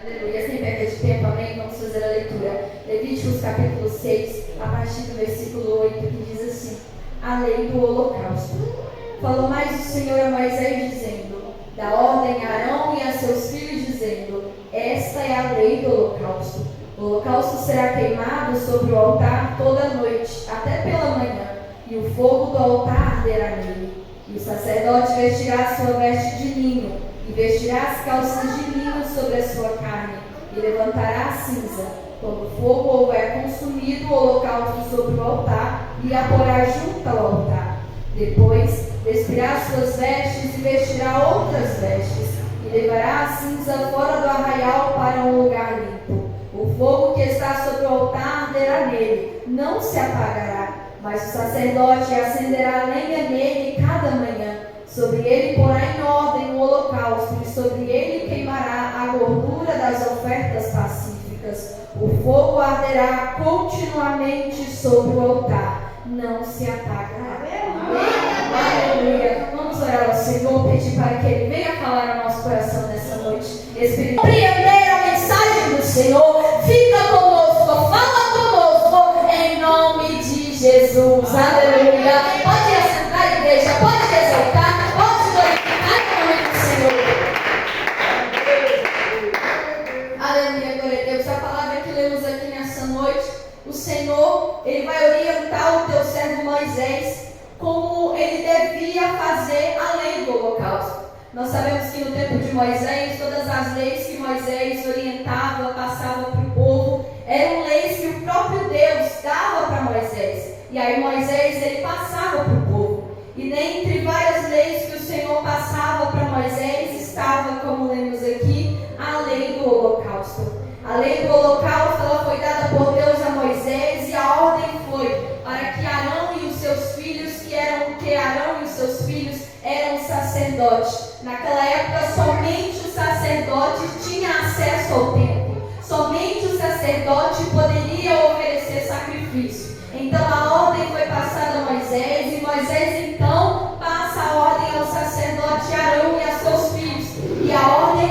Aleluia, sem perda de tempo, amém? Vamos fazer a leitura. Levíticos capítulo 6, a partir do versículo 8, que diz assim: a lei do holocausto. Falou mais o Senhor a Moisés, dizendo: dá ordem a Arão e a seus filhos, dizendo: esta é a lei do holocausto. O holocausto será queimado sobre o altar toda noite, até pela manhã, e o fogo do altar arderá nele. E o sacerdote vestirá a sua veste de linho, e vestirá as calças de linho sobre a sua carne, e levantará a cinza. Quando o fogo houver consumido o holocausto sobre o altar, e a porá junto ao altar. Depois despirá as suas vestes e vestirá outras vestes, e levará a cinza fora do arraial para um lugar limpo. O fogo que está sobre o altar arderá nele, não se apagará, mas o sacerdote acenderá a lenha nele cada manhã. Sobre ele porá em ordem o holocausto, e sobre ele queimará a gordura das ofertas pacíficas. O fogo arderá continuamente sobre o altar, não se apagará. Aleluia. Vamos orar ao Senhor, pedir para que Ele venha falar ao nosso coração nessa noite. Espírito, compreender a mensagem do Senhor, fica conosco, fala conosco, em nome de Jesus. Aleluia. Pode assentar, igreja, pode exaltar, pode glorificar em nome do Senhor. Aleluia, glória a Deus. A palavra que lemos aqui nessa noite, o Senhor, Ele vai orientar o teu servo Moisés como ele devia fazer a lei do holocausto. Nós sabemos que no tempo de Moisés, todas as leis que Moisés orientava, passava para o povo, eram leis que o próprio Deus dava para Moisés. E aí Moisés, ele passava para o povo. E dentre várias leis que o Senhor passava para Moisés, estava, como lemos aqui, a lei do holocausto. A lei do holocausto, ela foi dada por Deus a Moisés, e a ordem foi para que Arão e os seus filhos, Arão e os seus filhos eram sacerdotes. Naquela época, somente o sacerdote tinha acesso ao templo. Somente o sacerdote poderia oferecer sacrifício. Então, a ordem foi passada a Moisés, e Moisés, então, passa a ordem ao sacerdote Arão e a seus filhos. E a ordem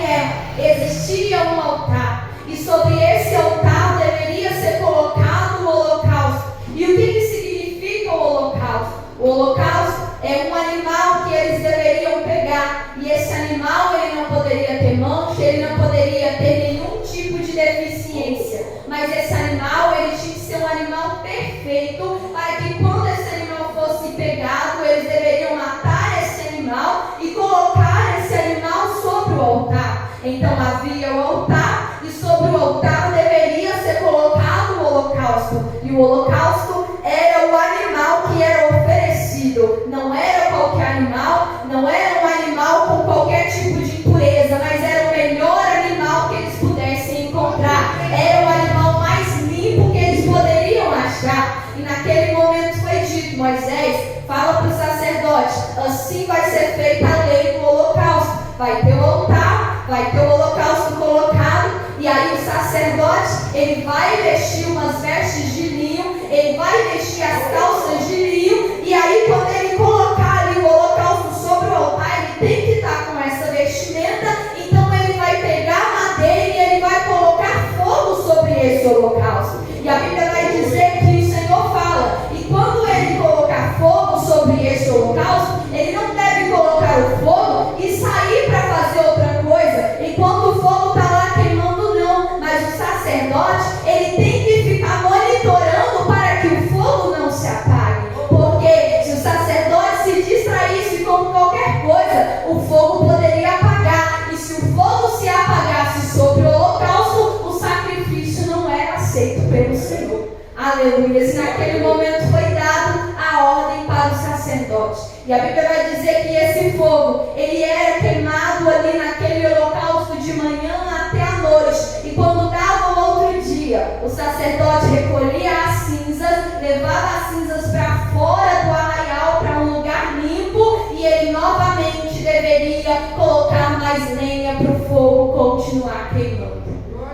existia um altar, e sobre esse altar deveria ser colocado o holocausto. E o que significa o holocausto? O holocausto é um animal que eles deveriam pegar, e esse animal ele não poderia ter mancha, ele não poderia ter nenhum tipo de deficiência, mas esse animal ele tinha que ser um animal perfeito, para que quando esse animal fosse pegado, eles deveriam matar esse animal e colocar esse animal sobre o altar. Então havia o altar, e sobre o altar deveria ser colocado o holocausto, e o holocausto era o animal que era oferecido. Não era qualquer animal, não era um animal com qualquer tipo de impureza, mas era o melhor animal que eles pudessem encontrar. Era o animal mais limpo que eles poderiam achar. E naquele momento foi dito: Moisés, fala para o sacerdote, assim vai ser feita a lei do holocausto. Vai ter o altar, vai ter o holocausto colocado, e aí o sacerdote, ele vai vestir umas vestes de linho, ele vai vestir as calças de linho, e aí quando ele colocar ali o holocausto sobre o altar, ele tem que estar com essa vestimenta. Então ele vai pegar a madeira e ele vai colocar fogo sobre esse holocausto. E a Bíblia vai dizer que o Senhor fala, e quando ele colocar fogo sobre esse holocausto, ele não deve colocar o fogo e sair para fazer outra coisa, enquanto o fogo está lá queimando, não. Mas o sacerdote, ele tem que ficar monitorando para que o fogo não se apague. Porque se o sacerdote se distraísse com qualquer coisa, o fogo poderia apagar. E se o fogo se apagasse sobre o holocausto, o sacrifício não era aceito pelo Senhor. Aleluia. E naquele momento foi dado a ordem para o sacerdote. E a Bíblia vai dizer que esse fogo, ele era queimado ali naquele holocausto de manhã até a noite. E quando dava o outro dia, o sacerdote recolhia as cinzas, levava as cinzas para fora do arraial, para um lugar limpo, e ele novamente deveria colocar mais lenha para o fogo continuar queimando.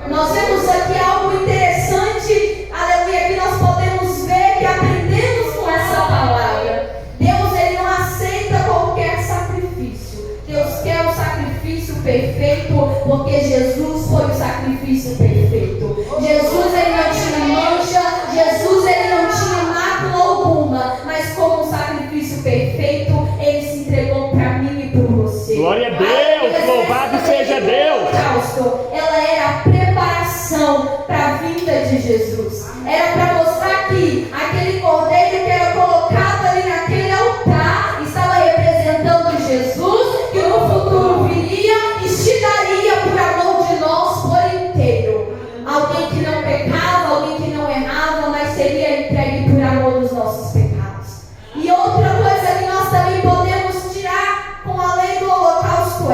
Nós vemos aqui algo interessante, aleluia, que nós podemos ver, que aprendemos com essa palavra. Deus, ele não aceita qualquer sacrifício. Deus quer o sacrifício sacrifício perfeito, porque Jesus foi o sacrifício perfeito. Jesus, ele não tinha mancha, Jesus, ele não tinha mácula alguma, mas como um sacrifício perfeito, ele se entregou para mim e por você. Glória a Deus, louvado seja Deus. Ela era a preparação para a vinda de Jesus. Era para mostrar que aquele cordeiro que era colocado ali naquele altar estava representando Jesus, que no futuro viria e se daria por amor de nós por inteiro. Alguém que não pecava, alguém que não errava, mas seria entregue por amor dos nossos pecados. E outra coisa que nós também podemos tirar com a lei do holocausto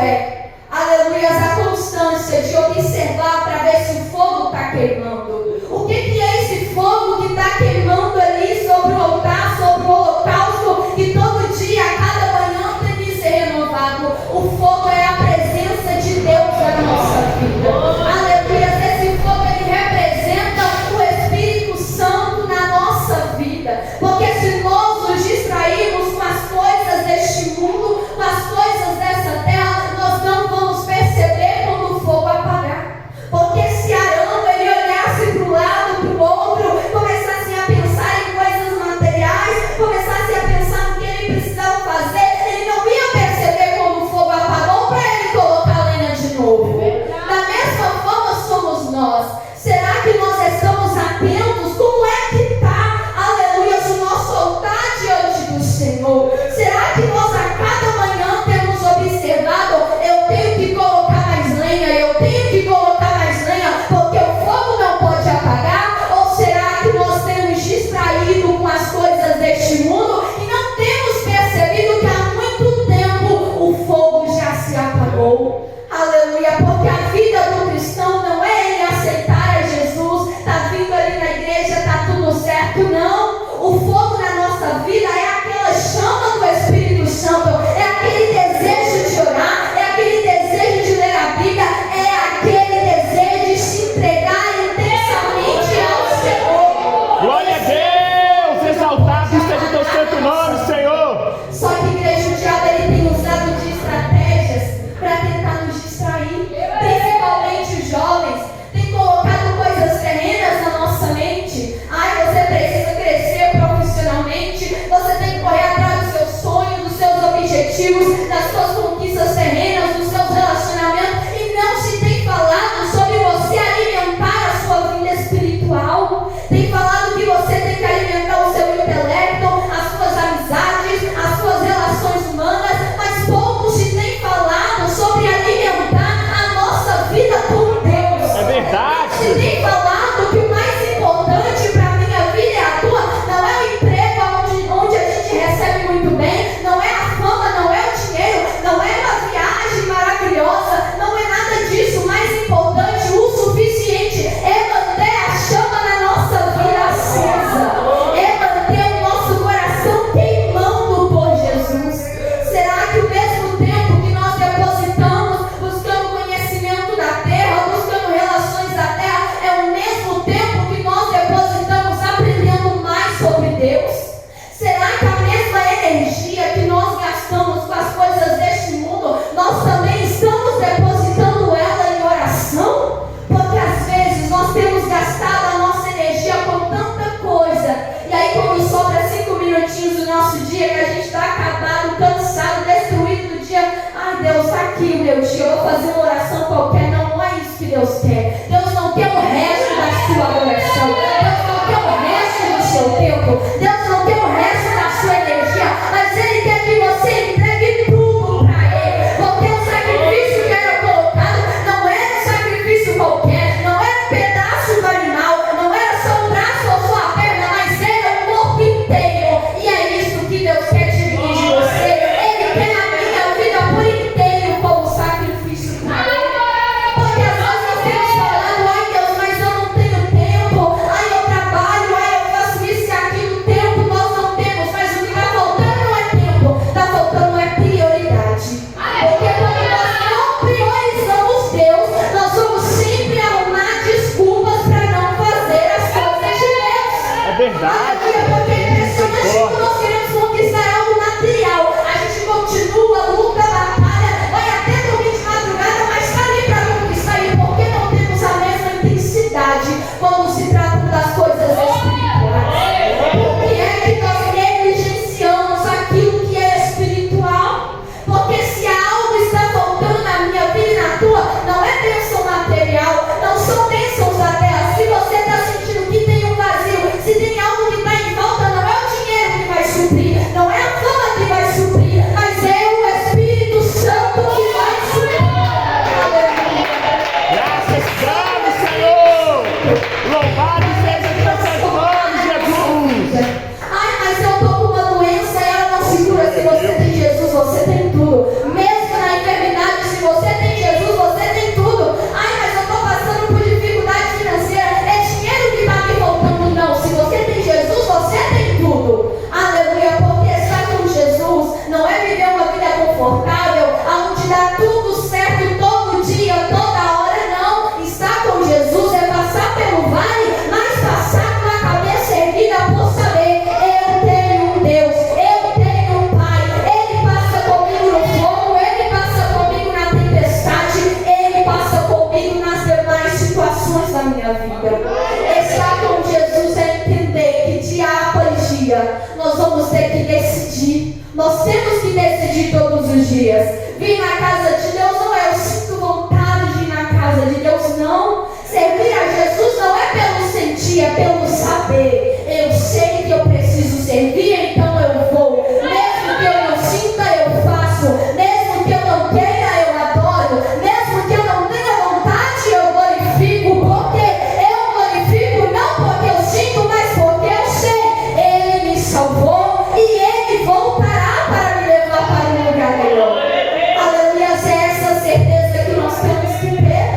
aleluia, a constância de observar para ver se o fogo está queimando. O que é esse fogo que está queimando ali sobre o altar, sobre o holocausto, que todo dia, a cada manhã tem que ser renovado? O fogo é a presença de Deus na nossa vida. Aleluia, esse fogo ele representa o Espírito Santo na nossa vida. Porque se nós nos distrairmos com as coisas deste mundo, com as coisas dessa terra, nós não vamos perceber quando o fogo apagar. Porque se Arão ele olhasse para o lado, para o outro, começasse a pensar em coisas materiais, começasse a pensar no que ele precisava fazer, ele não ia perceber quando o fogo apagou para ele colocar a lenha de novo. Da mesma forma somos nós. Será que nós estamos atentos? Como é que está, aleluia, o nosso altar diante do Senhor? Será que nós a cada manhã temos observado, eu tenho que colocar mais lenha, eu tenho que colocar mais lenha, porque o fogo não pode apagar? Ou será que nós temos distraído com as coisas deste mundo e não temos percebido que há muito tempo o fogo já se apagou? Aleluia, porque a vida do cristão não é ele aceitar a Jesus, está vindo ali na igreja, está tudo certo, não. O fogo na nossa vida é aquela chama do Espírito Santo, é aquele desejo de orar, é aquele desejo de ler a Bíblia, é aquele desejo de se entregar intensamente ao Senhor. Glória a Deus, exaltado seja o teu santo nome, Senhor. Só que igreja, o diabo ele tem usado de estratégias para tentar nos distrair, principalmente os jovens. Tem colocado coisas terrenas na nossa mente. Ai, você precisa crescer profissionalmente, você tem que correr atrás dos seus sonhos, dos seus objetivos, das suas conquistas terrenas, dos seus relacionamentos, e não se tem falado sobre você alimentar a sua vida espiritual. Tem falado que você tem que alimentar o seu intelecto, as suas amizades, as suas relações humanas, mas pouco se tem falado sobre alimentar a nossa vida com Deus. É verdade. Se tem falado que o mais importante para a minha vida é a tua, não é o emprego onde a gente recebe muito bem, não é a fama, não é o dinheiro, não é uma viagem maravilhosa, não é nada disso. O mais importante, o suficiente, é manter a chama na nossa vida acesa, é manter o nosso coração queimando por Jesus. Será que o mesmo tempo que nós depositamos buscando conhecimento da terra, buscando relações da terra, é o mesmo tempo que nós depositamos aprendendo mais sobre Deus? Será que a mesma energia que nós gastamos com as coisas deste mundo, nós também estamos depositando ela em oração? Porque às vezes nós temos gastado a nossa energia com tanta coisa, e aí quando sobra 5 minutinhos do nosso dia, que a gente está acabado, cansado, destruído do dia, ai Deus, está aqui o meu dia, eu vou fazer uma oração qualquer. Não, não é isso que Deus quer. Deus não quer o resto da sua adoração, Deus não quer o resto do seu tempo, Deus não quer o resto da sua energia, mas Ele quer que você entregue tudo para Ele, porque o sacrifício que era colocado não era um sacrifício qualquer, não era um pedaço do animal, não era só um braço ou só a perna, mas era o corpo inteiro. E é isso que Deus quer dividir de você. Ele quer a minha vida por inteiro como sacrifício para Ele. Porque às vezes nós temos na casa de Deus não é eu sinto vontade de ir na casa de Deus, não. Servir a Jesus não é pelo sentir, é pelo saber. Eu sei que eu preciso servir, então eu vou. Mesmo que eu não sinta, eu faço. Mesmo que eu não queira, eu adoro. Mesmo que eu não tenha vontade, eu glorifico. Porque eu glorifico não porque eu sinto, mas porque eu sei. Ele me salvou e Ele voltará para me levar para um lugar melhor. Aleluia, é essa certeza que nós temos que ter.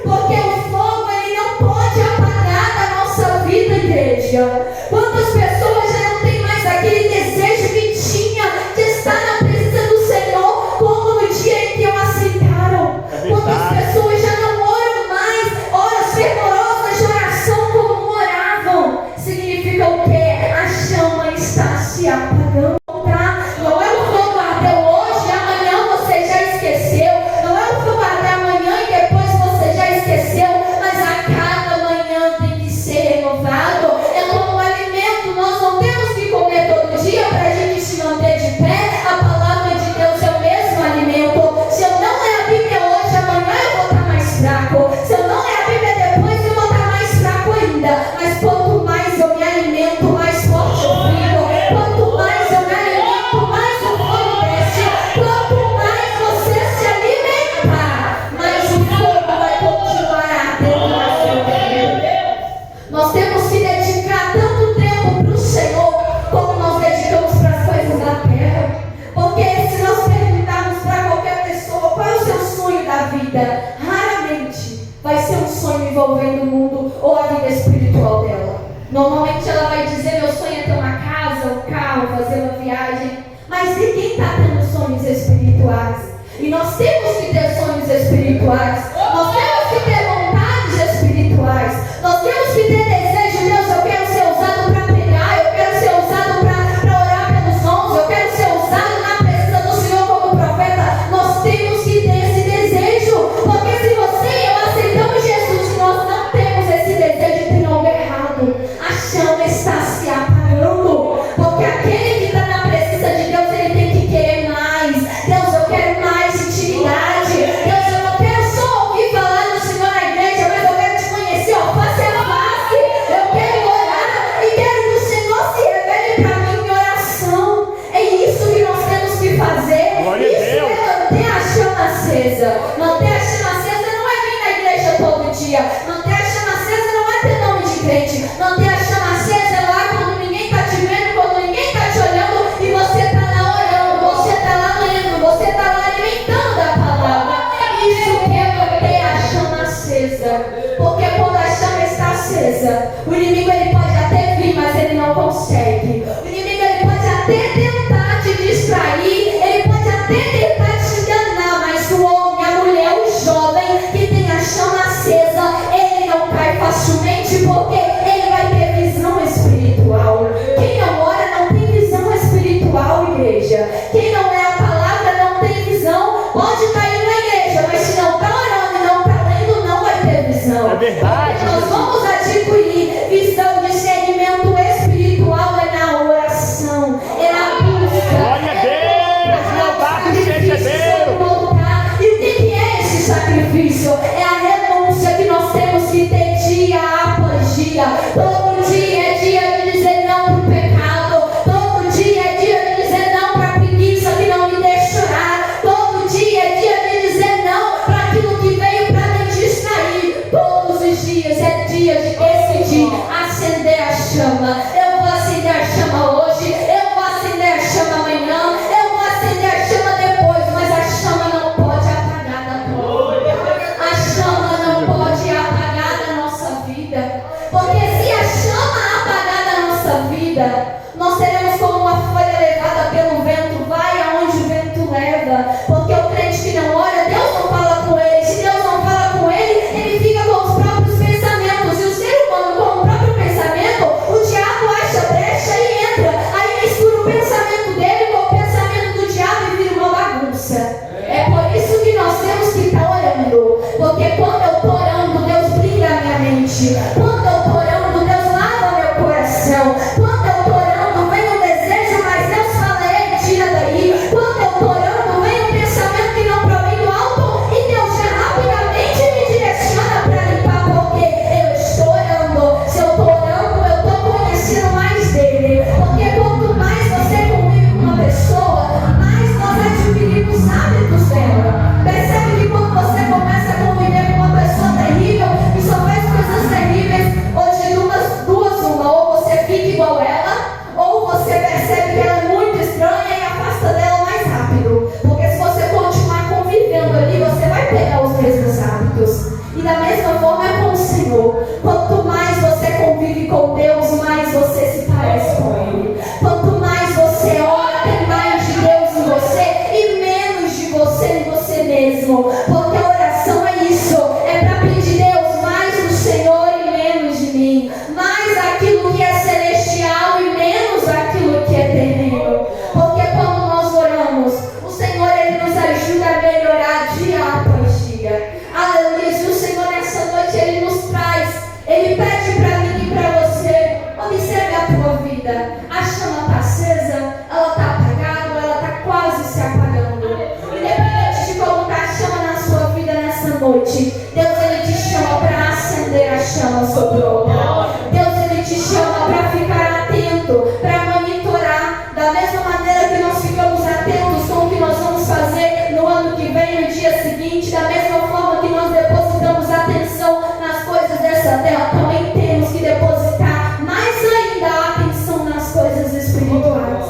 Porque o fogo, ele não pode apagar da nossa vida, igreja. Quantas pessoas já não têm mais aquele desejo que tinha de estar na presença do Senhor, como no dia em que o aceitaram? Quantas pessoas já não oram mais, horas fervorosas de oração como oravam? Significa o quê? A chama está se apagando, tá? Não é o fogo ardeu hoje, amanhã você já esqueceu. Não é o fogo ardeu amanhã e depois você já esqueceu. Mas a cada manhã tem que ser renovado. É como um alimento, nós não temos que comer todo dia para a gente se manter de pé. A palavra de Deus é o mesmo alimento. Se eu não ler a Bíblia hoje, amanhã eu vou estar mais fraco. Se eu não ler a Bíblia depois, eu vou estar mais fraco ainda. Mas quanto mais eu me alimento, mais forte eu fico. Quanto mais eu me alimento, mais o fogo desce. Quanto mais você se alimentar, mais o fogo vai continuar ardendo na sua vida. Nós temos que dedicar tanto tempo para o Senhor como nós dedicamos para as coisas da terra. Porque se nós perguntarmos para qualquer pessoa qual é o seu sonho da vida, raramente vai ser um sonho envolvendo o mundo ou a vida espiritual dela. Normalmente ela vai dizer: meu sonho é ter uma casa, um carro, fazer uma viagem. Mas ninguém está tendo sonhos espirituais. E nós temos que ter sonhos espirituais. Nós temos que ter vontades espirituais. Nós temos que ter desejo. Deus, eu quero ser usado para pregar. Eu quero ser usado para orar pelos dons. Eu quero ser usado na presença do Senhor como profeta. Nós temos que ter esse desejo. Porque se você e eu aceitamos Jesus e nós não temos esse desejo, tem algo errado. A chama está se apagando. Porque aquele que está na presença de Deus, ele tem que querer mais. Deus, eu quero mais intimidade. Deus, eu não quero só ouvir falar do Senhor na igreja, mas eu quero te conhecer, ó, face a face. Eu quero orar e quero que o Senhor se revele para mim em oração. É isso que nós temos que fazer. Glória a Isso Deus. é manter a chama acesa. Manter a chama acesa não é vir na igreja todo dia. Manter a chama acesa não é ter nome de crente. Manter a chama acesa é lá quando ninguém está te vendo, quando ninguém está te olhando e você está lá orando, você está lá lendo, você está lá alimentando a palavra. Isso que é manter a chama acesa. Porque quando a chama está acesa, o inimigo ele pode até vir, mas ele não consegue. O inimigo ele pode até tentar te distrair, ele pode até tentar te enganar, mas o homem, a mulher, o jovem que tem a chama acesa, ele não cai facilmente, porque ele vai ter visão espiritual. Quem não ora não tem visão espiritual, igreja. Quem não lê a palavra não tem visão. Pode estar indo na igreja, mas se não está orando e não está lendo, não vai ter visão. É verdade. Porque nós vamos adquirir visão, discernimento espiritual é na oração, é na busca. Glória a Deus, louvado seja Deus. E o que é esse sacrifício? É a renúncia que nós temos que ter dia após dia. Todo dia é dia de dizer não para o pecado. Todo dia é dia de dizer não para a preguiça que não me deixa orar. Todo dia é dia de dizer não para aquilo que veio para me distrair. Todos os dias é dia de decidir acender a chama. Eu vou acender a chama hoje, eu vou acender a chama amanhã, eu vou acender a chama depois, mas a chama não pode apagar da tua vida. A chama não pode apagar da nossa vida. Porque se a chama apagar da nossa vida, nós seremos como uma folha levada pelo vento, vai aonde o vento leva. Porque o crente que não ora, Deus não fala com ele. Se Deus não fala com ele, ele fica com os próprios pensamentos. E o ser humano com o próprio pensamento, o diabo acha brecha e entra. Aí mistura o pensamento dele com o pensamento do diabo e vira uma bagunça. É por isso que nós temos que estar orando. Porque quando eu estou orando, Deus brilha a minha mente. Quando eu estou orando, Deus lava meu coração. Quando eu estou orando, vem um desejo, mas Deus fala: ei, tira daí. Quando eu estou orando, vem um pensamento que não mesmo. Porque a oração é isso, é para pedir, Deus, mais do Senhor e menos de mim, mais aquilo que é celestial e menos aquilo que é terreno. Porque quando nós oramos, o Senhor, Ele nos ajuda a melhorar dia após dia. Aleluia. E o Senhor nessa noite, Ele nos traz, Ele pede para mim e para você: observe a tua vida. A chama está acesa, ela está apagada, ela está quase se apagando. Independente de como está a chama na sua vida nessa noite, Deus, Ele te chama para acender a chama sobre o altar. Deus, Ele te chama para ficar atento, para monitorar, da mesma maneira que nós ficamos atentos com o que nós vamos fazer no ano que vem, no dia seguinte, da mesma forma que nós depositamos atenção nas coisas dessa terra, também temos que depositar mais ainda a atenção nas coisas espirituais.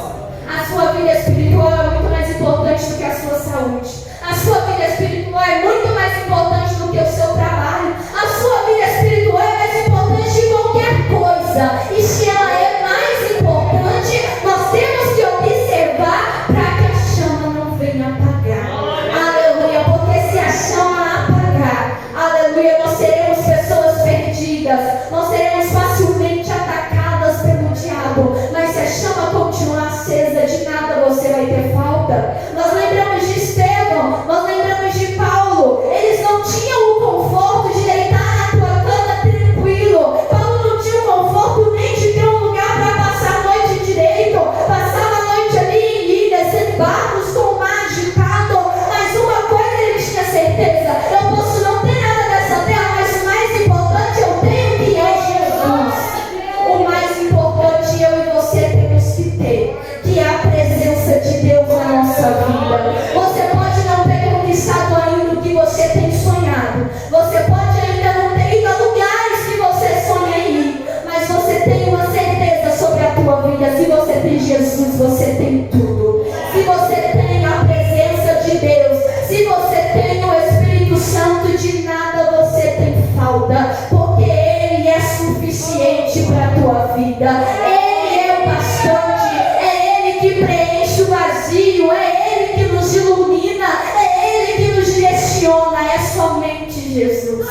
A sua vida espiritual é muito mais importante do que a sua saúde. A sua vida espiritual é muito mais importante do que o seu trabalho. A sua vida espiritual é mais importante que qualquer coisa. E se ela é mais importante, nós temos que observar para que a chama não venha apagar. Aleluia. Porque se a chama apagar, aleluia, nós seremos pessoas perdidas. Nós seremos facilmente atacadas pelo diabo. Mas se a chama continuar acesa, de nada você vai ter falta. Nós lembramos de Estevão, nós lembramos de Paulo. Eles não tinham o conforto de deitar na tua cama tranquilo. Paulo não tinha o conforto nem de ter um lugar para passar a noite direito. Passava a noite ali em ilhas, em barcos com o mar agitado. Mas uma coisa ele tinha certeza: eu posso não ter nada dessa terra, mas o mais importante eu tenho, que é Jesus. O mais importante eu e você temos que ter, que é a presença de Deus na nossa vida. Você pode não ter conquistado ainda o que você tem sonhado. Você pode ainda não ter ido a lugares que você sonha em ir. Mas você tem uma certeza sobre a tua vida. Se você tem Jesus, você tem tudo. Se você tem a presença de Deus, se você tem o Espírito Santo, de nada você tem falta. Porque Ele é suficiente para a tua vida. Ele é o bastante. É Ele que preenche o vazio. É Ele que nos ilumina. É Ele que nos direciona. É somente Jesus.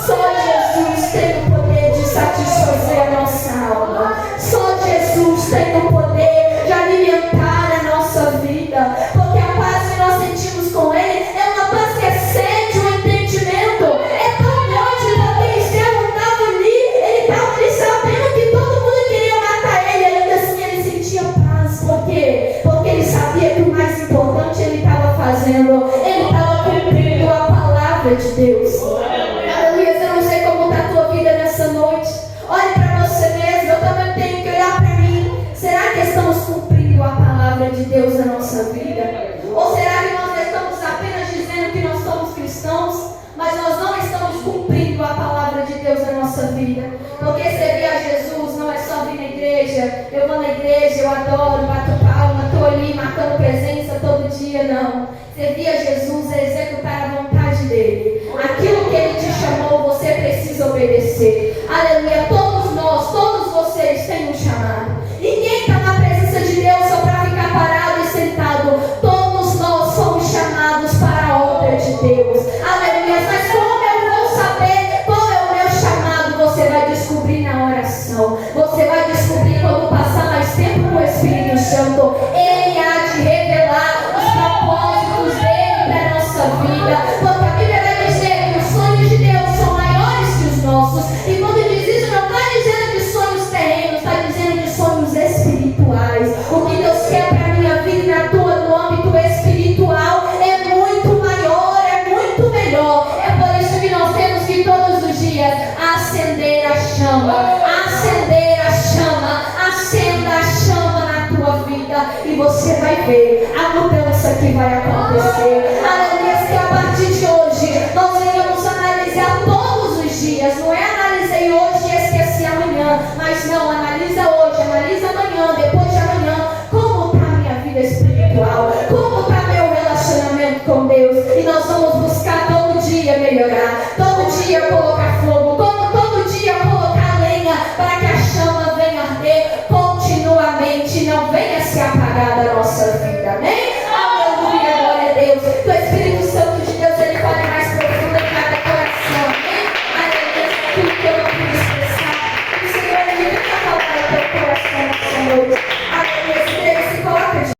Só Jesus tem o poder de satisfazer a nossa alma. Só Jesus tem o poder de alimentar a nossa vida. Porque a paz que nós sentimos com Ele é uma paz que excede o entendimento. É tão grande porque Estevão estava ali. Ele estava ali sabendo que todo mundo queria matar ele. Ainda assim ele sentia paz. Por quê? Porque ele sabia que o mais importante ele estava fazendo. Ele estava cumprindo a palavra de Deus. Aleluia. Eu não sei como está a tua vida nessa noite. Olhe para você mesmo. Eu também tenho que olhar para mim. Será que estamos cumprindo a palavra de Deus na nossa vida? Ou será que nós estamos apenas dizendo que nós somos cristãos, mas nós não estamos cumprindo a palavra de Deus na nossa vida? Porque servir a Jesus não é só vir na igreja. Eu vou na igreja, eu adoro, bato palma, estou ali marcando presença todo dia. Não. Servir a Jesus é executar a vontade dEle. Aquilo que Ele te chamou, você precisa obedecer. Aleluia. Todos nós, todos vocês têm um chamado. Ninguém está na presença de Deus só para ficar parado e sentado. Todos nós somos chamados para a obra de Deus. Aleluia. Mas como eu vou saber qual é o meu chamado? Você vai descobrir na oração. Você vai descobrir quando passar mais tempo com o Espírito Santo. Ele há de revelar os propósitos dele para a nossa vida. Porque a Bíblia vai dizer que os sonhos de Deus são maiores que os nossos. E quando diz isso, não está dizendo de sonhos terrenos, está dizendo de sonhos espirituais. O que Deus quer para a minha vida e na tua, no âmbito espiritual, é muito maior, é muito melhor. É por isso que nós temos que todos os dias acender a chama. Acender a chama. Acenda a chama na tua vida e você vai ver a mudança que vai acontecer. Aleluia. Que a partir de hoje nós venhamos analisar todos os dias. Não é analisei hoje e esqueci amanhã. Mas não, analisa hoje, analisa amanhã, depois de amanhã. Como está a minha vida espiritual? Como está meu relacionamento com Deus? E nós vamos buscar todo dia melhorar. Todo dia colocar